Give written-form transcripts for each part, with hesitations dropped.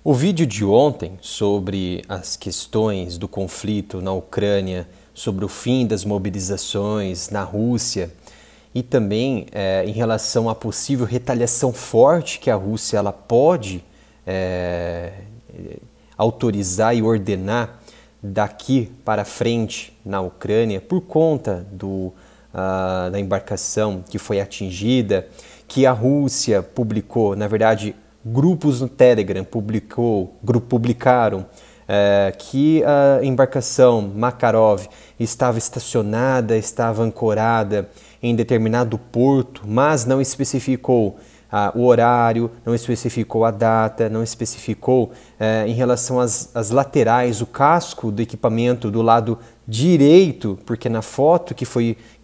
O vídeo de ontem sobre as questões do conflito na Ucrânia, sobre o fim das mobilizações na Rússia e também em relação à possível retaliação forte que a Rússia ela pode autorizar e ordenar daqui para frente na Ucrânia por conta da embarcação que foi atingida, que a Rússia publicou, na verdade, grupos no Telegram publicaram que a embarcação Makarov estava estacionada, estava ancorada em determinado porto, mas não especificou o horário, não especificou a data, não especificou em relação às laterais, o casco do equipamento do lado direito, porque na foto que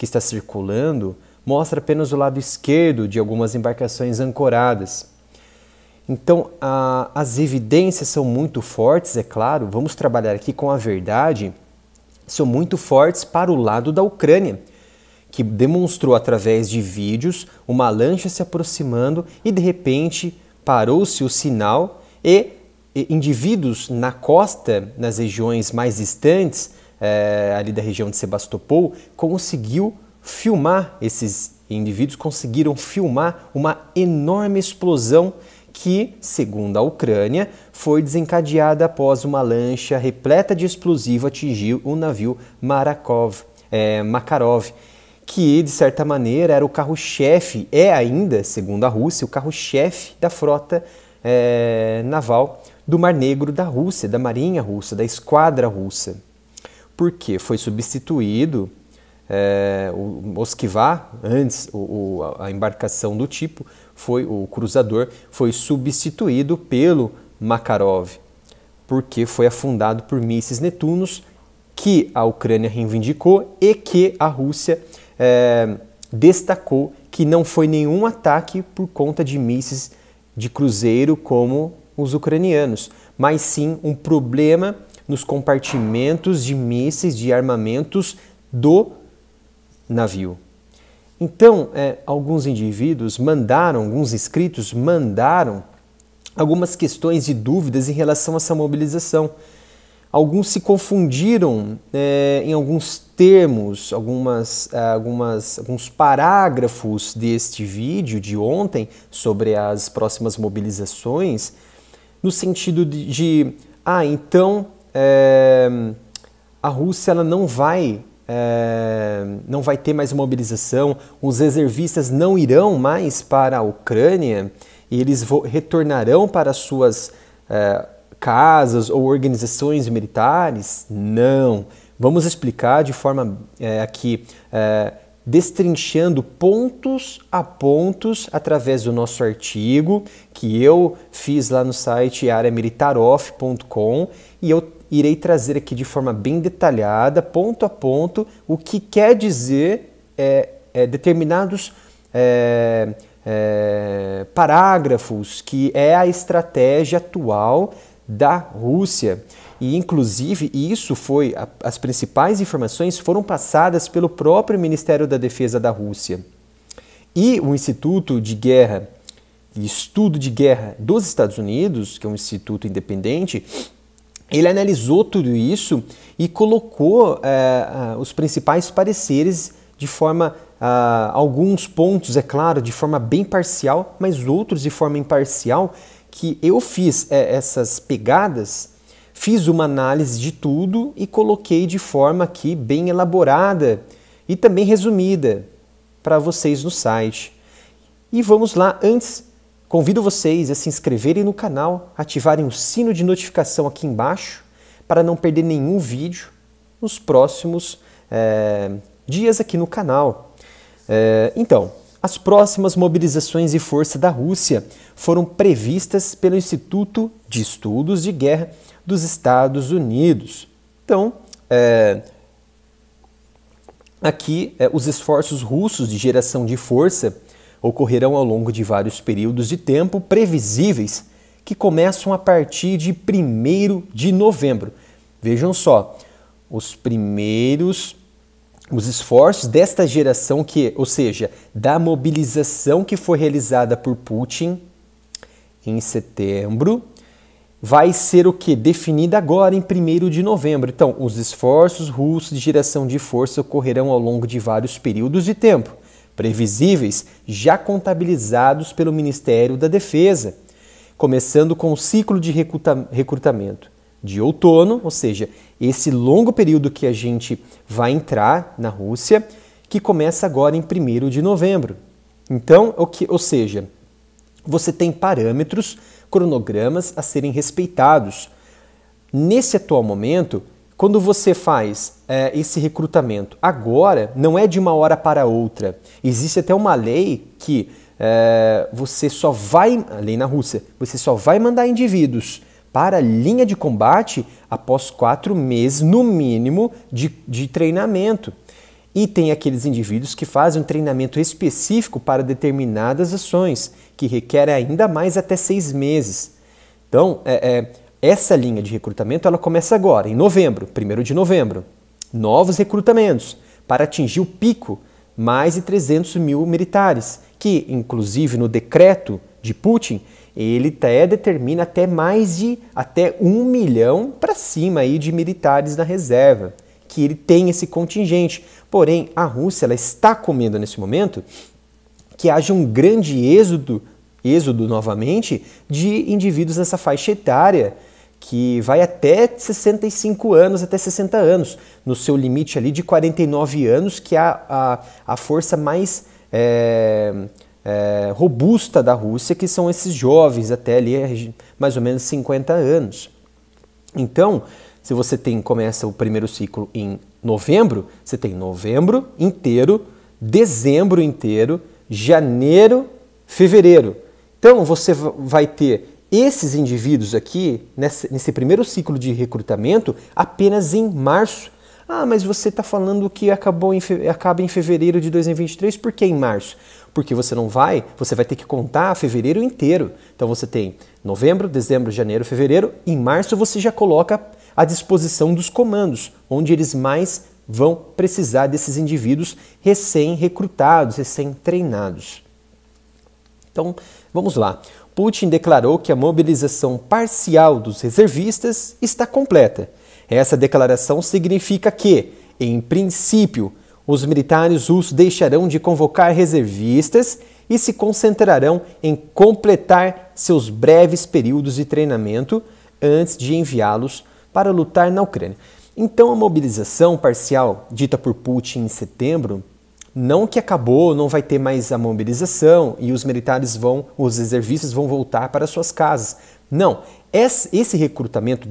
está circulando mostra apenas o lado esquerdo de algumas embarcações ancoradas. Então, as evidências são muito fortes, é claro, vamos trabalhar aqui com a verdade, são muito fortes para o lado da Ucrânia, que demonstrou através de vídeos uma lancha se aproximando e de repente parou-se o sinal e indivíduos na costa, nas regiões mais distantes, ali da região de Sebastopol, esses indivíduos conseguiram filmar uma enorme explosão que, segundo a Ucrânia, foi desencadeada após uma lancha repleta de explosivo atingir o navio Makarov, que, de certa maneira, era o carro-chefe, ainda, segundo a Rússia, o carro-chefe da frota naval do Mar Negro da Rússia, da Marinha Russa, da Esquadra Russa. Porque foi substituído o Moskva, antes a embarcação do tipo, o cruzador, foi substituído pelo Makarov, porque foi afundado por mísseis Netunos, que a Ucrânia reivindicou e que a Rússia destacou que não foi nenhum ataque por conta de mísseis de cruzeiro como os ucranianos, mas sim um problema nos compartimentos de mísseis, de armamentos do navio. Então, alguns indivíduos alguns inscritos mandaram algumas questões e dúvidas em relação a essa mobilização. Alguns se confundiram em alguns termos, alguns parágrafos deste vídeo de ontem sobre as próximas mobilizações, no sentido então a Rússia ela não vai ter mais mobilização, os reservistas não irão mais para a Ucrânia e eles retornarão para suas casas ou organizações militares? Não. Vamos explicar de forma aqui, destrinchando pontos a pontos através do nosso artigo que eu fiz lá no site areamilitaroff.com e eu irei trazer aqui de forma bem detalhada, ponto a ponto, o que quer dizer determinados parágrafos, que é a estratégia atual da Rússia. E, inclusive, as principais informações foram passadas pelo próprio Ministério da Defesa da Rússia. E o Instituto de Estudo de Guerra dos Estados Unidos, que é um instituto independente, ele analisou tudo isso e colocou os principais pareceres de forma, alguns pontos, é claro, de forma bem parcial, mas outros de forma imparcial, que eu fiz essas pegadas, fiz uma análise de tudo e coloquei de forma aqui bem elaborada e também resumida para vocês no site. E vamos lá, antes, convido vocês a se inscreverem no canal, ativarem o sino de notificação aqui embaixo para não perder nenhum vídeo nos próximos dias aqui no canal. Então, as próximas mobilizações e força da Rússia foram previstas pelo Instituto de Estudos de Guerra dos Estados Unidos. Então, aqui os esforços russos de geração de força ocorrerão ao longo de vários períodos de tempo previsíveis que começam a partir de 1º de novembro. Vejam só, os esforços desta geração, ou seja, da mobilização que foi realizada por Putin em setembro, vai ser o que? Definida agora em 1º de novembro. Então, os esforços russos de geração de força ocorrerão ao longo de vários períodos de tempo, previsíveis, já contabilizados pelo Ministério da Defesa, começando com o ciclo de recrutamento de outono, ou seja, esse longo período que a gente vai entrar na Rússia, que começa agora em 1º de novembro. Então, ou seja, você tem parâmetros, cronogramas a serem respeitados. Nesse atual momento, quando você faz esse recrutamento agora, não é de uma hora para outra. Existe até uma lei que você só vai, a lei na Rússia, você só vai mandar indivíduos para a linha de combate após 4 meses, no mínimo, de treinamento. E tem aqueles indivíduos que fazem um treinamento específico para determinadas ações, que requerem ainda mais até 6 meses. Então, essa linha de recrutamento ela começa agora, em novembro, 1º de novembro. Novos recrutamentos para atingir o pico, mais de 300 mil militares, que, inclusive, no decreto de Putin, ele determina até 1 milhão para cima aí de militares na reserva, que ele tem esse contingente. Porém, a Rússia ela está comendo nesse momento que haja um grande êxodo novamente de indivíduos nessa faixa etária, que vai até 65 anos, até 60 anos, no seu limite ali de 49 anos, que é a força mais robusta da Rússia, que são esses jovens até ali mais ou menos 50 anos. Então, se você começa o primeiro ciclo em novembro, você tem novembro inteiro, dezembro inteiro, janeiro, fevereiro. Então, você vai ter esses indivíduos aqui, nesse primeiro ciclo de recrutamento, apenas em março. Ah, mas você está falando que acaba em fevereiro de 2023, por que em março? Porque você vai ter que contar fevereiro inteiro. Então você tem novembro, dezembro, janeiro, fevereiro. Em março você já coloca à disposição dos comandos, onde eles mais vão precisar desses indivíduos recém-recrutados, recém-treinados. Então, vamos lá. Putin declarou que a mobilização parcial dos reservistas está completa. Essa declaração significa que, em princípio, os militares russos deixarão de convocar reservistas e se concentrarão em completar seus breves períodos de treinamento antes de enviá-los para lutar na Ucrânia. Então, a mobilização parcial dita por Putin em setembro, não que acabou, não vai ter mais a mobilização e os reservistas vão voltar para suas casas. Não, esse recrutamento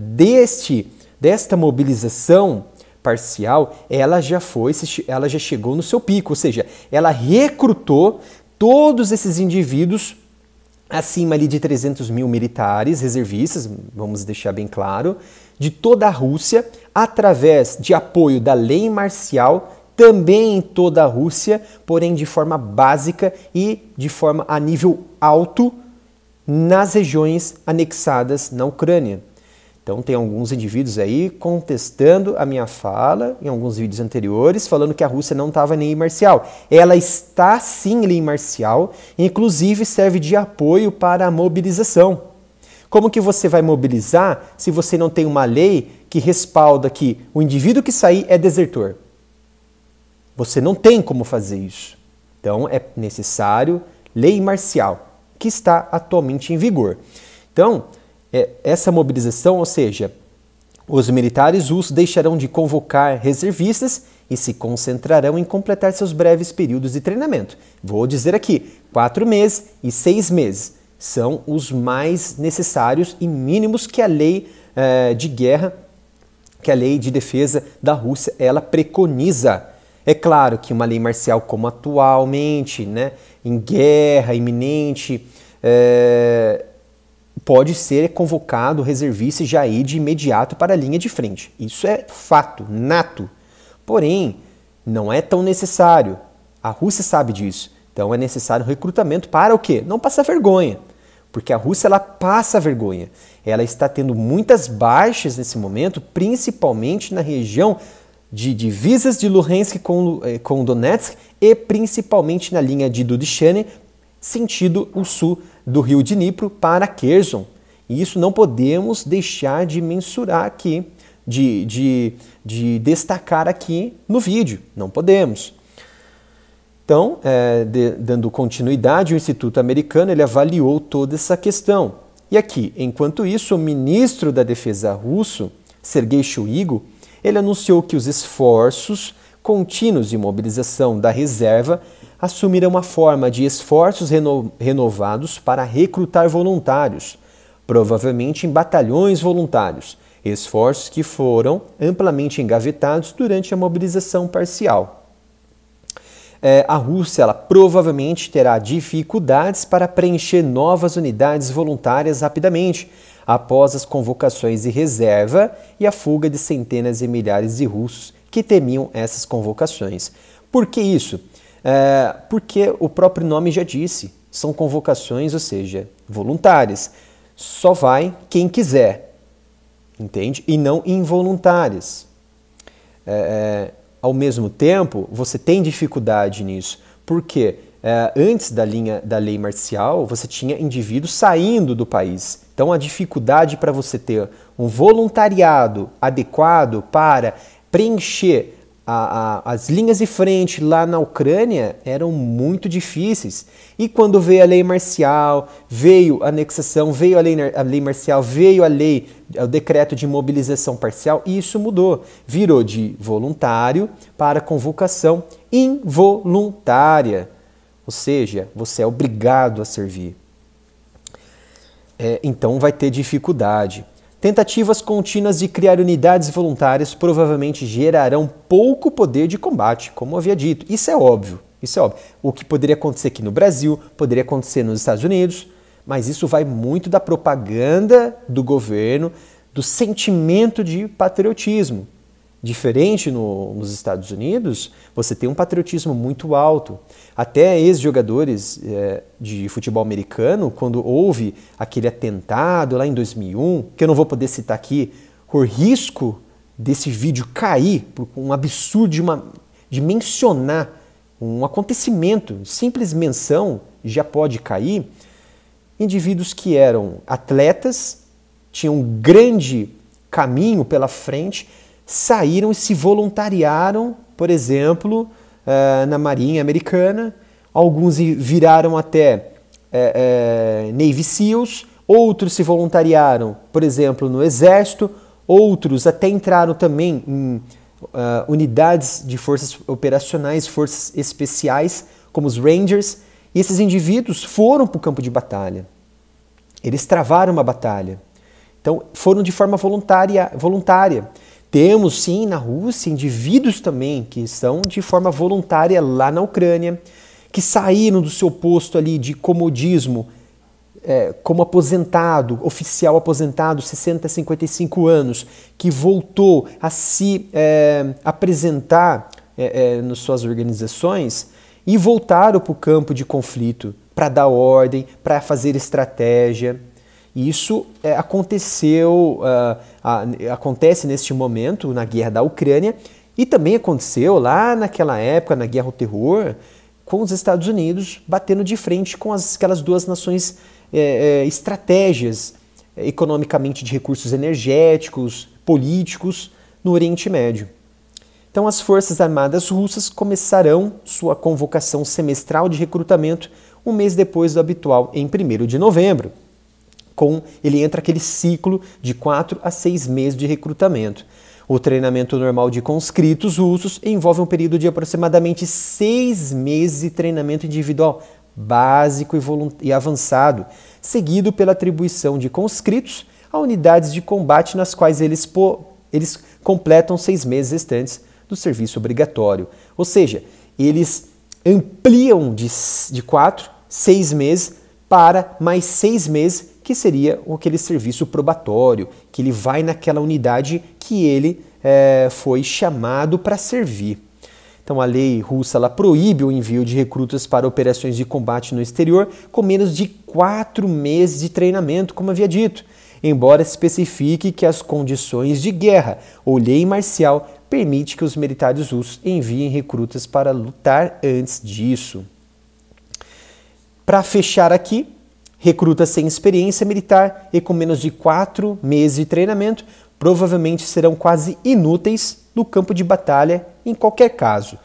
desta mobilização parcial, ela já chegou no seu pico, ou seja, ela recrutou todos esses indivíduos acima ali de 300 mil militares, reservistas, vamos deixar bem claro, de toda a Rússia, através de apoio da lei marcial, também em toda a Rússia, porém de forma básica e de forma a nível alto nas regiões anexadas na Ucrânia. Então tem alguns indivíduos aí contestando a minha fala em alguns vídeos anteriores, falando que a Rússia não estava em lei marcial. Ela está sim em lei marcial, inclusive serve de apoio para a mobilização. Como que você vai mobilizar se você não tem uma lei que respalda que o indivíduo que sair é desertor? Você não tem como fazer isso. Então é necessário lei marcial, que está atualmente em vigor. Então, essa mobilização, ou seja, os militares russos deixarão de convocar reservistas e se concentrarão em completar seus breves períodos de treinamento. Vou dizer aqui, 4 meses e 6 meses são os mais necessários e mínimos que a lei de guerra, que a lei de defesa da Rússia, ela preconiza. É claro que uma lei marcial como atualmente, né, em guerra iminente, pode ser convocado reservista e já ir de imediato para a linha de frente. Isso é fato, nato. Porém, não é tão necessário. A Rússia sabe disso. Então é necessário recrutamento para o quê? Não passar vergonha. Porque a Rússia ela passa vergonha. Ela está tendo muitas baixas nesse momento, principalmente na região de divisas de Luhansk com Donetsk e principalmente na linha de Dudyshane, sentido o sul do rio Dnipro para Kherson. E isso não podemos deixar de mensurar aqui, de destacar aqui no vídeo. Não podemos. Então, dando continuidade, o Instituto Americano ele avaliou toda essa questão. E aqui, enquanto isso, o ministro da Defesa russo, Sergei Shoigu, ele anunciou que os esforços contínuos de mobilização da reserva assumirão uma forma de esforços renovados para recrutar voluntários, provavelmente em batalhões voluntários, esforços que foram amplamente engavetados durante a mobilização parcial. A Rússia ela provavelmente terá dificuldades para preencher novas unidades voluntárias rapidamente, após as convocações de reserva e a fuga de centenas de milhares de russos que temiam essas convocações. Por que isso? Porque o próprio nome já disse, são convocações, ou seja, voluntárias. Só vai quem quiser, entende? E não involuntárias. Ao mesmo tempo, você tem dificuldade nisso, porque antes da lei marcial, você tinha indivíduos saindo do país. Então, a dificuldade para você ter um voluntariado adequado para preencher as linhas de frente lá na Ucrânia eram muito difíceis. E quando veio a lei marcial, veio a anexação, veio a lei marcial, veio o decreto de mobilização parcial, e isso mudou. Virou de voluntário para convocação involuntária. Ou seja, você é obrigado a servir. Então vai ter dificuldade. Tentativas contínuas de criar unidades voluntárias provavelmente gerarão pouco poder de combate, como havia dito. Isso é óbvio, isso é óbvio. O que poderia acontecer aqui no Brasil, poderia acontecer nos Estados Unidos, mas isso vai muito da propaganda do governo, do sentimento de patriotismo. Diferente nos Estados Unidos, você tem um patriotismo muito alto. Até ex-jogadores de futebol americano, quando houve aquele atentado lá em 2001, que eu não vou poder citar aqui, o risco desse vídeo cair, por um absurdo de mencionar um acontecimento, simples menção já pode cair, indivíduos que eram atletas, tinham um grande caminho pela frente, saíram e se voluntariaram, por exemplo, na Marinha Americana. Alguns viraram até Navy SEALs, outros se voluntariaram, por exemplo, no Exército, outros até entraram também em unidades de forças operacionais, forças especiais, como os Rangers, e esses indivíduos foram para o campo de batalha. Eles travaram uma batalha. Então, foram de forma voluntária. Temos, sim, na Rússia, indivíduos também que são de forma voluntária lá na Ucrânia, que saíram do seu posto ali de comodismo, como aposentado, oficial aposentado, 60 a 55 anos, que voltou a se apresentar nas suas organizações e voltaram para o campo de conflito para dar ordem, para fazer estratégia. Isso acontece neste momento na guerra da Ucrânia e também aconteceu lá naquela época, na guerra ao terror, com os Estados Unidos batendo de frente com aquelas duas nações estratégias economicamente de recursos energéticos, políticos no Oriente Médio. Então as Forças Armadas Russas começarão sua convocação semestral de recrutamento um mês depois do habitual, em 1º de novembro. Ele entra aquele ciclo de 4 a 6 meses de recrutamento. O treinamento normal de conscritos russos envolve um período de aproximadamente 6 meses de treinamento individual básico e avançado, seguido pela atribuição de conscritos a unidades de combate nas quais eles completam 6 meses restantes do serviço obrigatório. Ou seja, eles ampliam de 4, 6 meses para mais 6 meses, que seria aquele serviço probatório, que ele vai naquela unidade que ele foi chamado para servir. Então a lei russa ela proíbe o envio de recrutas para operações de combate no exterior com menos de 4 meses de treinamento, como havia dito, embora especifique que as condições de guerra ou lei marcial permite que os militares russos enviem recrutas para lutar antes disso. Para fechar aqui, Recrutas sem experiência militar e com menos de 4 meses de treinamento provavelmente serão quase inúteis no campo de batalha em qualquer caso.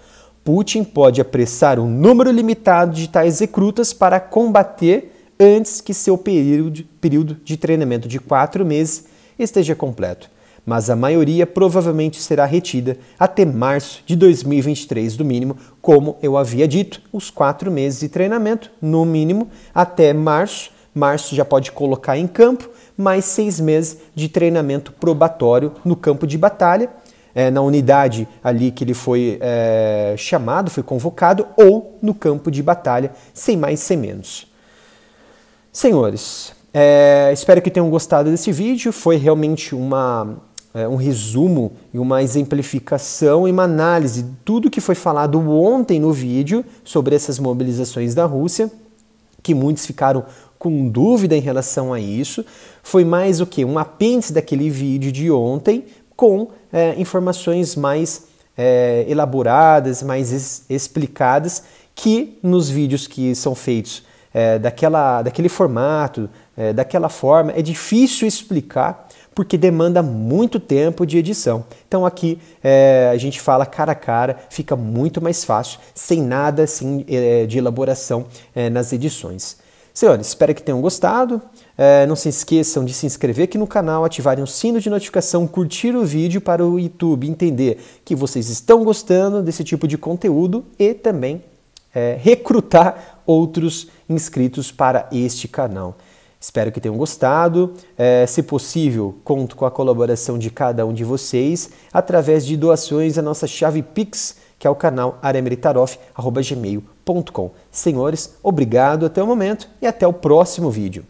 Putin pode apressar um número limitado de tais recrutas para combater antes que seu período de treinamento de 4 meses esteja completo, mas a maioria provavelmente será retida até março de 2023 no mínimo, como eu havia dito, os 4 meses de treinamento no mínimo até março. Março já pode colocar em campo, mais 6 meses de treinamento probatório no campo de batalha, na unidade ali que ele foi chamado, foi convocado, ou no campo de batalha, sem mais, sem menos. Senhores, espero que tenham gostado desse vídeo. Foi realmente um resumo e uma exemplificação e uma análise de tudo que foi falado ontem no vídeo sobre essas mobilizações da Rússia, que muitos ficaram com dúvida em relação a isso. Foi mais o que? Um apêndice daquele vídeo de ontem com informações mais elaboradas, mais explicadas, que nos vídeos que são feitos daquele formato, daquela forma, é difícil explicar porque demanda muito tempo de edição. Então aqui a gente fala cara a cara, fica muito mais fácil, sem nada assim, de elaboração nas edições. Senhores, espero que tenham gostado. Não se esqueçam de se inscrever aqui no canal, ativarem o sino de notificação, curtir o vídeo para o YouTube entender que vocês estão gostando desse tipo de conteúdo e também recrutar outros inscritos para este canal. Espero que tenham gostado. Se possível, conto com a colaboração de cada um de vocês através de doações à nossa chave Pix, que é o canal areamilitaroff@gmail.com. Senhores, obrigado até o momento e até o próximo vídeo.